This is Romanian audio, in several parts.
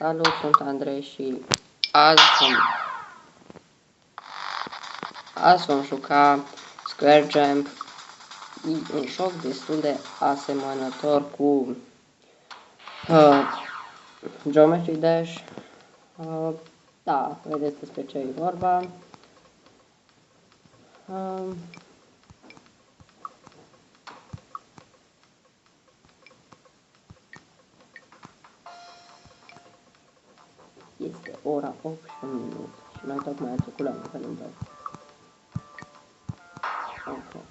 Salut, sunt Andrei și azi vom juca Square Jump, un joc destul de asemănător cu Geometry Dash. Da, vedeți despre ce e vorba. Este ora 8 și un minut și noi tocmai am trecut la nivelul 2. Ok.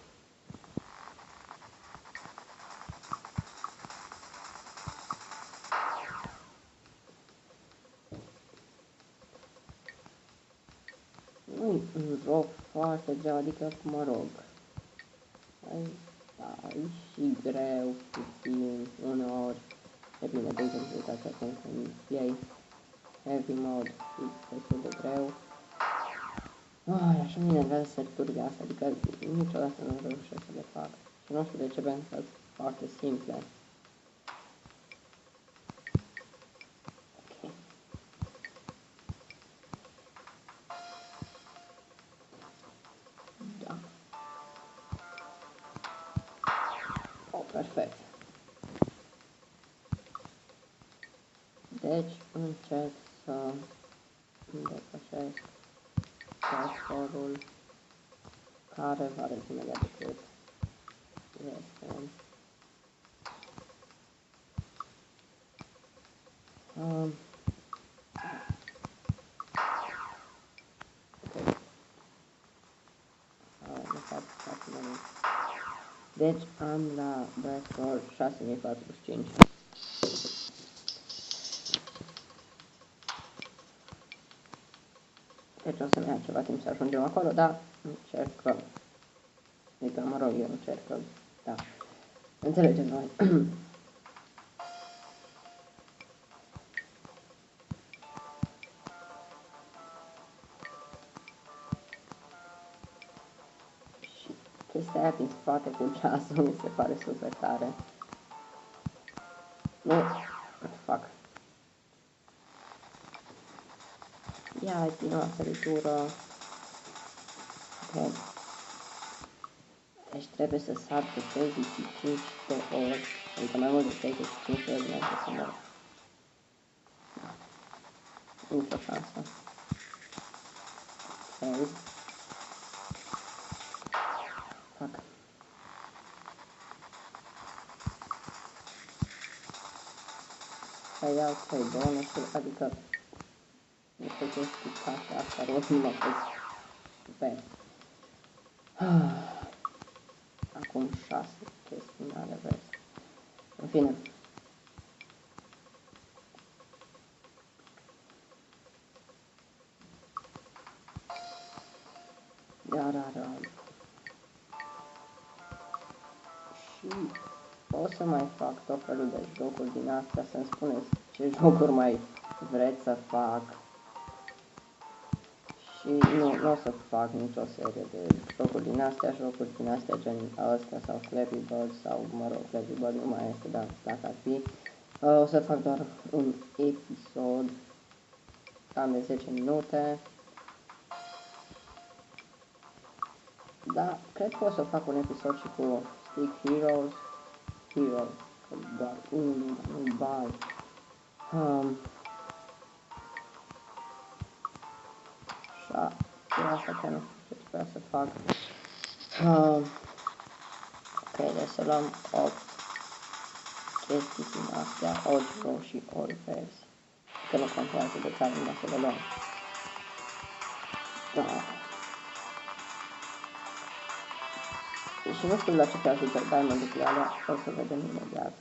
Nu-i un joc foarte greu, adică, mă rog, da, e și greu, puțin, uneori, e bine, de exemplu, uitați acum când iei Heavy Mode, e destul de greu. Așa mă enervează săriturile astea, adică niciodată nu reușesc să le fac. Și nu știu de ce, pentru că sunt foarte simple. Ok. Da. Perfect. Deci încerc să îmi depășesc cursorul care va rezime de decât este. Deci am la Backdoor 6045. Deci o să-mi ia ceva timp să ajungem acolo, dar încercăm. Adică, mă rog, eu încercăm. Da. Înțelegem noi. Și chestia aia din spate cu ceasul mi se pare super tare. Nu, what the fuck. Ia, din o săritură. Ok. Deci trebuie să sar de 35 de ori, adică mai mult de 35 de ori înainte să mor. Da. Nici o șansă. Ok. Fuck. Să iau 3 bonusuri, adică niște chestii ca și asta, rotimă că super. Acum 6 chestii n-are vezi. În fine. Iar și o să mai fac tot felul de jocuri din astea, să-mi spuneți ce jocuri mai vreți să fac. Și nu o să fac nicio serie de jocuri din astea gen ăsta sau Flappy Bird sau, mă rog, Flappy Bird nu mai este, dar dacă ar fi. O să fac doar un episod cam de 10 minute. Da, cred că o să fac un episod și cu Stick Heroes, doar unul, nu bai. Și asta chiar nu știu ce vreau să fac. Ok, deci să luăm 8 chestii din astea, ori roșii, ori verzi. Că nu contează de care nu să le luăm. Da. Și nu știu la ce te ajută diamond-urile alea, o să vedem imediat.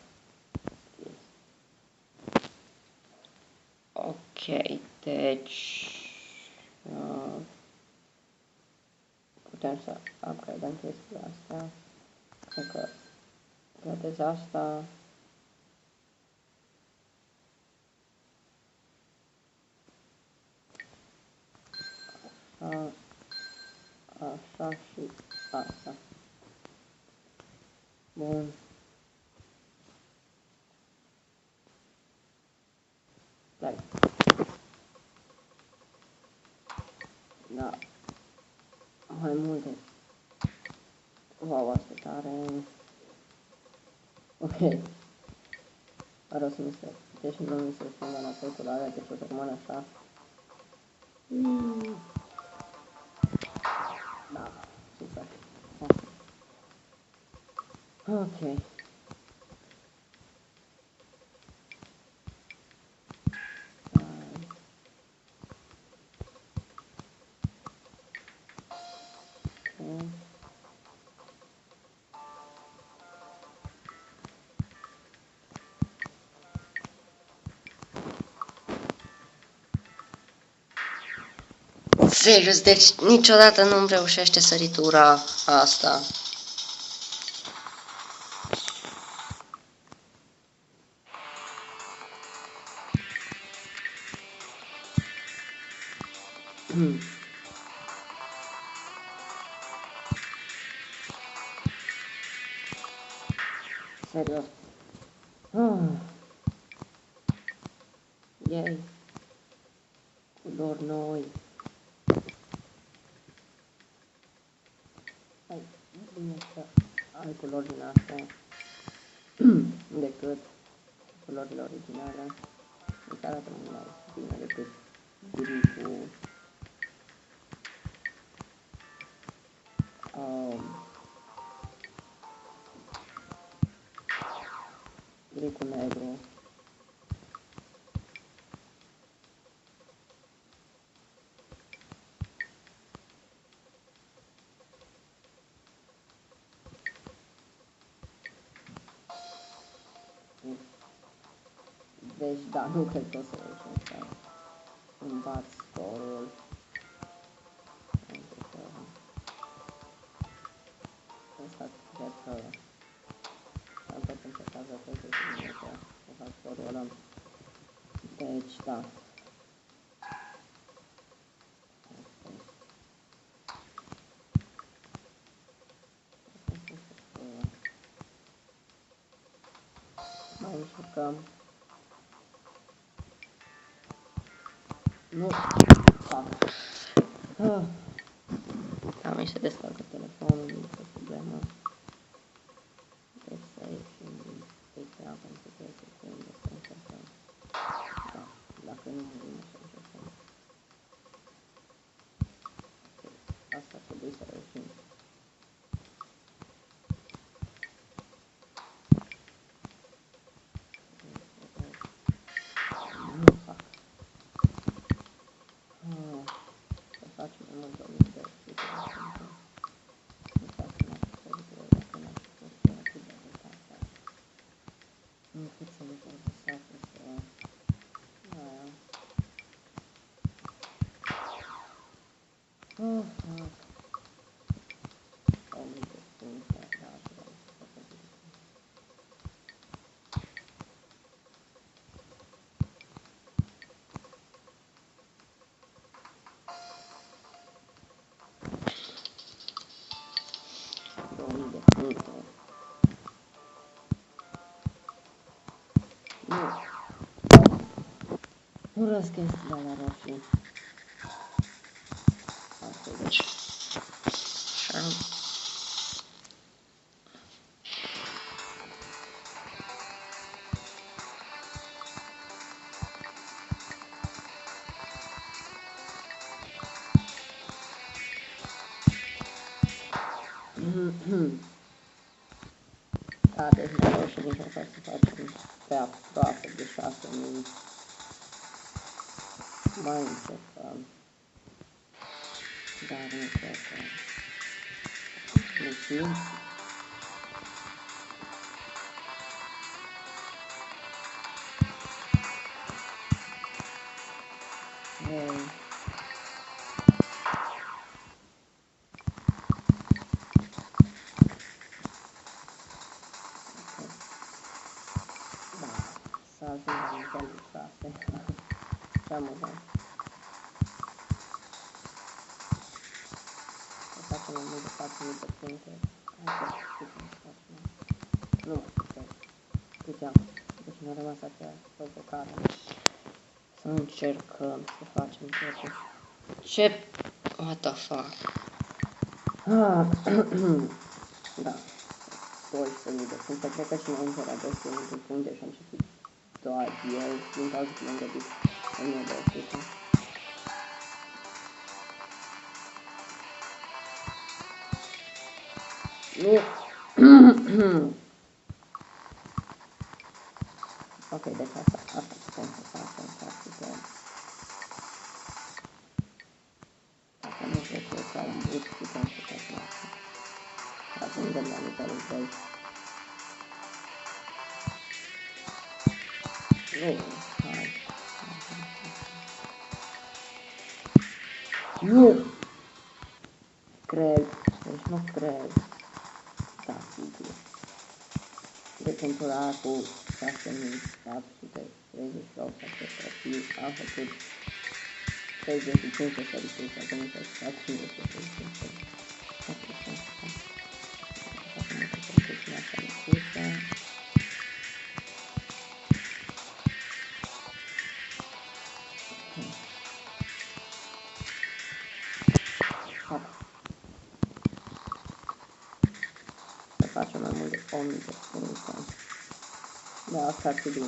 Ok, deci putem să upgradăm chestiile astea. Cred că vedeți asta. Așa și asta. Bun. Dai. Da. Mai multe. Wow, asta e tare. Ok. Vreau să mi se... Deci nu mi se schimbă înapoi culoarea, deci o să rămân așa. Da, super. Ok. Serios, deci niciodată nu-mi reușește săritura asta. Serios. Yay. Culori noi. Hai, bine să ai culori din astea decât culorile originale. Mi se arată mult mai bine decât gripul. Gripul negru. Deci, da, nu cred că o să reușesc să îmi bat scorul. Asta cred că am tot încercat să 30 minute să fac scorul ăla. Deci, da. Mai încercăm. Nu fac. Da, mi se descarcă telefonul, nu e problemă. Deci să ieșim din chestia pentru 3 secunde să încercăm. Da, dacă nu murim să încercăm. Asta trebuie să reușim. Nu fac. Să facem mai mult 2000 de explicații. Nu fac să n-aș făcut dacă n-aș fost atât de rezultate. Încât să ne folosească să... Aia. O mii de puncte, da, și vreau să fac o zi. De puncte. Nu. Urăsc chestiile alea roșii. Asta e deci. Așa. Da, deci ne-a reușit nici măcar să facem pe aproape de 6.000. Mai încercăm. Dar nu cred că... Nu știu. Da, să ajungem la nivelul 6. Ce amuzant. Să facem mai mult de 4.000 de puncte. Hai să facem. Nu mai știu câte am. Deci mi-a rămas acea provocare. Încercăm să facem totuși. Ce? What the fuck? Ah, da. 12.000 de puncte. Cred că și înainte era 12.000 de puncte și am început doar eu din cauza că mi-am găsit 1200. Ok, deci asta putem să facem, practic. Dacă nu știu ce ca un bus, putem să facem asta. Dacă nu dăm la nivelul 2. Nu, hai. Nu! Cred, deci nu cred. Da, sigur. De temporada cu 6438 acestea am făcut 35 de sărituri și acum să fac 5 de sărituri. Să facem mai mult de 1000 de puncte. Da, asta ar fi bine.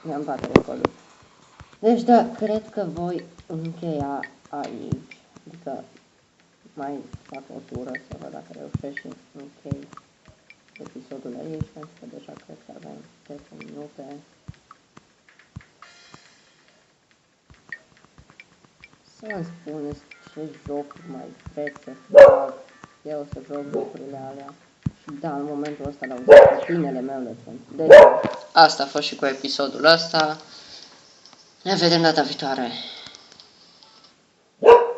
Mi-am bate recordul. Deci da, cred că voi încheia aici. Adică mai fac o tură să văd dacă reușesc și închei episodul aici, pentru că deja cred că avem 10 minute. Să-mi spuneți ce jocuri mai vreți să fac. Eu să joc jocurile alea. Și da, în momentul ăsta l-au zis pe câinele meu le sunt. Deci, asta a fost și cu episodul ăsta. Ne vedem data viitoare.